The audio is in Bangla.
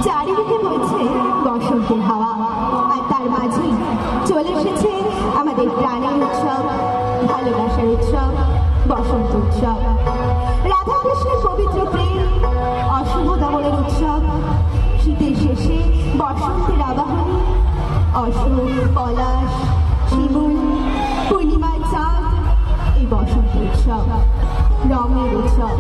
চারিদিকে বইছে বসন্তের হাওয়া, আর তার মাঝে চলে এসেছে আমাদের প্রাণের উৎসব, ভালোবাসার উৎসব, বসন্ত উৎসব। রাধা কৃষ্ণের পবিত্র প্রেম, অশুভ দমনের উৎসব, শীতের শেষে বসন্তের আবাহনী, অশোক, পলাশ, শিমুল, পূর্ণিমার চাঁদ, এই বসন্ত উৎসব, রঙের উৎসব।